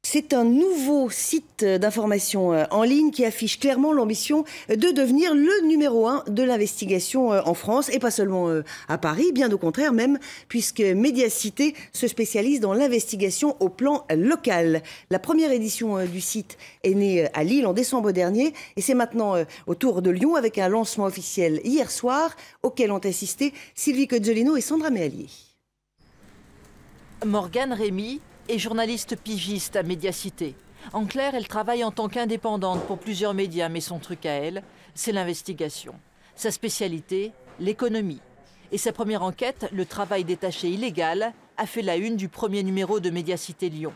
C'est un nouveau site d'information en ligne qui affiche clairement l'ambition de devenir le numéro 1 de l'investigation en France, et pas seulement à Paris, bien au contraire même, puisque Médiacité se spécialise dans l'investigation au plan local. La première édition du site est née à Lille en décembre dernier, et c'est maintenant au tour de Lyon avec un lancement officiel hier soir, auquel ont assisté Sylvie Cozzolino et Sandra Méallier. Morgane Rémy est journaliste pigiste à Médiacité. En clair, elle travaille en tant qu'indépendante pour plusieurs médias, mais son truc à elle, c'est l'investigation. Sa spécialité, l'économie. Et sa première enquête, le travail détaché illégal, a fait la une du premier numéro de Médiacité Lyon.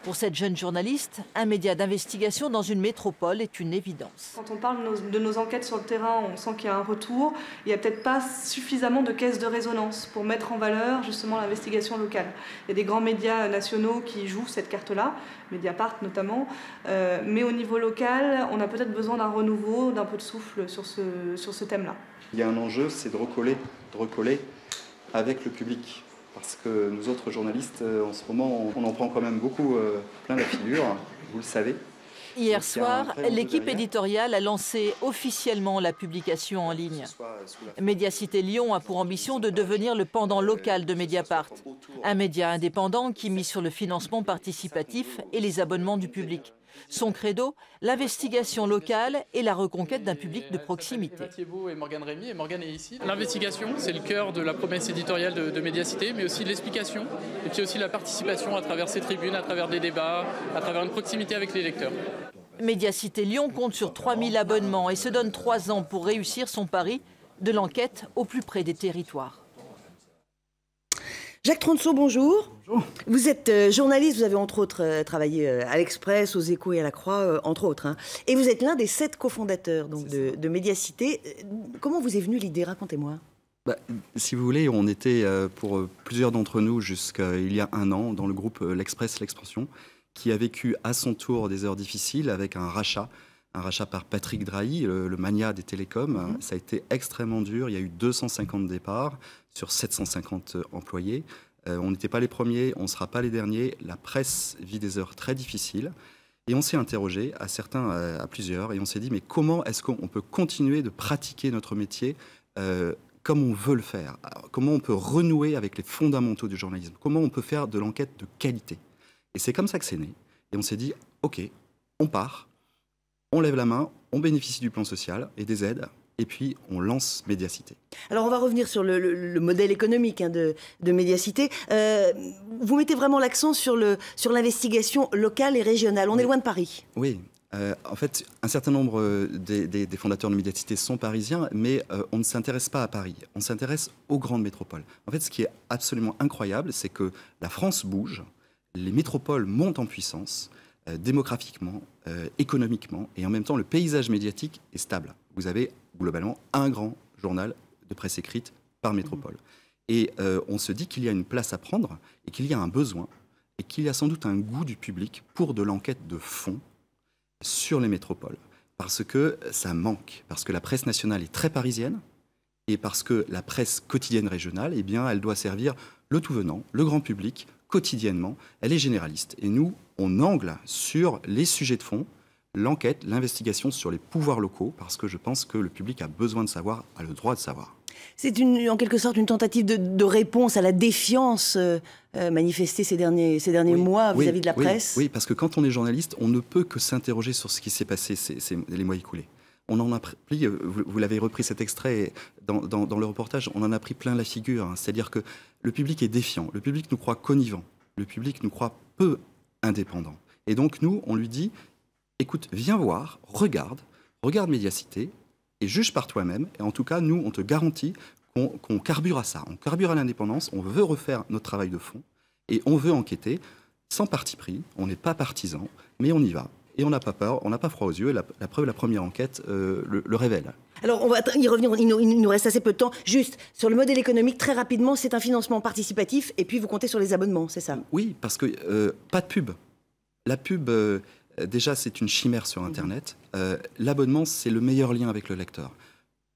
Pour cette jeune journaliste, un média d'investigation dans une métropole est une évidence. Quand on parle de nos enquêtes sur le terrain, on sent qu'il y a un retour. Il n'y a peut-être pas suffisamment de caisses de résonance pour mettre en valeur justement l'investigation locale. Il y a des grands médias nationaux qui jouent cette carte-là, Mediapart notamment, mais au niveau local, on a peut-être besoin d'un renouveau, d'un peu de souffle sur ce thème-là. Il y a un enjeu, c'est de recoller avec le public. Parce que nous autres journalistes, en ce moment, on en prend quand même beaucoup plein la figure, vous le savez. Hier soir, l'équipe éditoriale a lancé officiellement la publication en ligne. Médiacité Lyon a pour ambition de devenir le pendant local de Mediapart. Un média indépendant qui mise sur le financement participatif et les abonnements du public. Son credo, l'investigation locale et la reconquête d'un public de proximité. Et Morgane Rémy, et Morgane est ici. L'investigation, c'est le cœur de la promesse éditoriale de Médiacité, mais aussi de l'explication, et puis aussi la participation à travers ces tribunes, à travers des débats, à travers une proximité avec les lecteurs. Médiacité Lyon compte sur 3000 abonnements et se donne 3 ans pour réussir son pari de l'enquête au plus près des territoires. Jacques Tronceau, bonjour. Bonjour. Vous êtes journaliste, vous avez entre autres travaillé à l'Express, aux Échos et à la Croix, entre autres. Hein. Et vous êtes l'un des 7 cofondateurs donc, de Médiacité. Comment vous est venue l'idée? Racontez-moi. Si vous voulez, on était pour plusieurs d'entre nous jusqu'il y a un an dans le groupe L'Express, l'Expansion, qui a vécu à son tour des heures difficiles avec un rachat par Patrick Drahi, le mania des télécoms. Ça a été extrêmement dur. Il y a eu 250 départs sur 750 employés. On n'était pas les premiers, on ne sera pas les derniers. La presse vit des heures très difficiles. Et on s'est interrogé, à plusieurs, et on s'est dit, mais comment est-ce qu'on peut continuer de pratiquer notre métier comme on veut le faire? Comment on peut renouer avec les fondamentaux du journalisme? Comment on peut faire de l'enquête de qualité? Et c'est comme ça que c'est né. Et on s'est dit, OK, on part. On lève la main, on bénéficie du plan social et des aides, et puis on lance Médiacité. Alors on va revenir sur le modèle économique de Médiacité. Vous mettez vraiment l'accent sur l'investigation locale et régionale. On est loin de Paris. Oui. En fait, un certain nombre des fondateurs de Médiacité sont parisiens, mais on ne s'intéresse pas à Paris. On s'intéresse aux grandes métropoles. En fait, ce qui est absolument incroyable, c'est que la France bouge, les métropoles montent en puissance, démographiquement, économiquement, et en même temps, le paysage médiatique est stable. Vous avez globalement un grand journal de presse écrite par métropole. Et on se dit qu'il y a une place à prendre, et qu'il y a un besoin, et qu'il y a sans doute un goût du public pour de l'enquête de fond sur les métropoles. Parce que ça manque, parce que la presse nationale est très parisienne, et parce que la presse quotidienne régionale, eh bien, elle doit servir le tout venant, le grand public, quotidiennement. Elle est généraliste. Et nous, on angle sur les sujets de fond, l'enquête, l'investigation sur les pouvoirs locaux, parce que je pense que le public a besoin de savoir, a le droit de savoir. C'est en quelque sorte une tentative de réponse à la défiance manifestée ces derniers mois vis-à-vis de la presse. Oui, parce que quand on est journaliste, on ne peut que s'interroger sur ce qui s'est passé les mois écoulés. On en a pris, vous l'avez repris cet extrait dans le reportage, on en a pris plein la figure. Hein. C'est-à-dire que le public est défiant, le public nous croit connivants, le public nous croit peu indépendants. Et donc nous, on lui dit, écoute, viens voir, regarde Médiacité et juge par toi-même. Et en tout cas, nous, on te garantit qu'on carbure à ça. On carbure à l'indépendance, on veut refaire notre travail de fond et on veut enquêter sans parti pris. On n'est pas partisan, mais on y va. Et on n'a pas peur, on n'a pas froid aux yeux. Et la preuve, la première enquête le révèle. Alors, on va y revenir, il nous reste assez peu de temps. Juste, sur le modèle économique, très rapidement, c'est un financement participatif et puis vous comptez sur les abonnements, c'est ça? Oui, parce que pas de pub. La pub, déjà, c'est une chimère sur Internet. L'abonnement, c'est le meilleur lien avec le lecteur.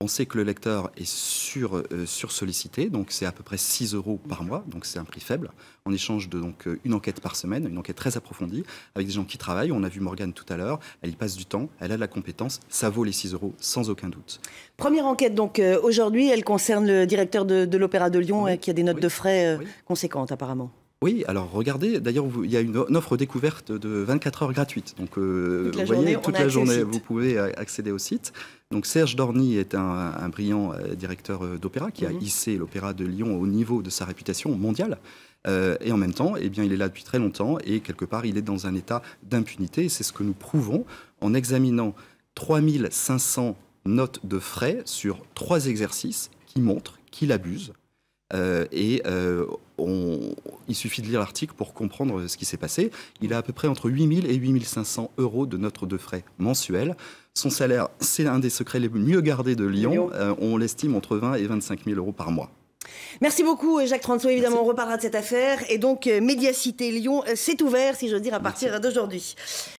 On sait que le lecteur est sursollicité, donc c'est à peu près 6 € par mois, donc c'est un prix faible. En échange de une enquête par semaine, une enquête très approfondie, avec des gens qui travaillent. On a vu Morgane tout à l'heure, elle y passe du temps, elle a de la compétence, ça vaut les 6 € sans aucun doute. Première enquête donc aujourd'hui, elle concerne le directeur de l'Opéra de Lyon qui a des notes de frais conséquentes apparemment. Oui, alors regardez, d'ailleurs il y a une offre découverte de 24 heures gratuite. Donc toute la journée, vous pouvez accéder au site. Donc Serge Dorny est un brillant directeur d'opéra qui a hissé l'Opéra de Lyon au niveau de sa réputation mondiale. Et en même temps, eh bien, il est là depuis très longtemps et quelque part, il est dans un état d'impunité. Et c'est ce que nous prouvons en examinant 3500 notes de frais sur 3 exercices qui montrent qu'il abuse. Il suffit de lire l'article pour comprendre ce qui s'est passé. Il a à peu près entre 8 000 et 8 500 € de notes de frais mensuels. Son salaire, c'est un des secrets les mieux gardés de Lyon. On l'estime entre 20 et 25 000 € par mois. Merci beaucoup Jacques Transo. Évidemment, on reparlera de cette affaire. Et donc, Médiacité Lyon, c'est ouvert, si j'ose dire, à partir d'aujourd'hui.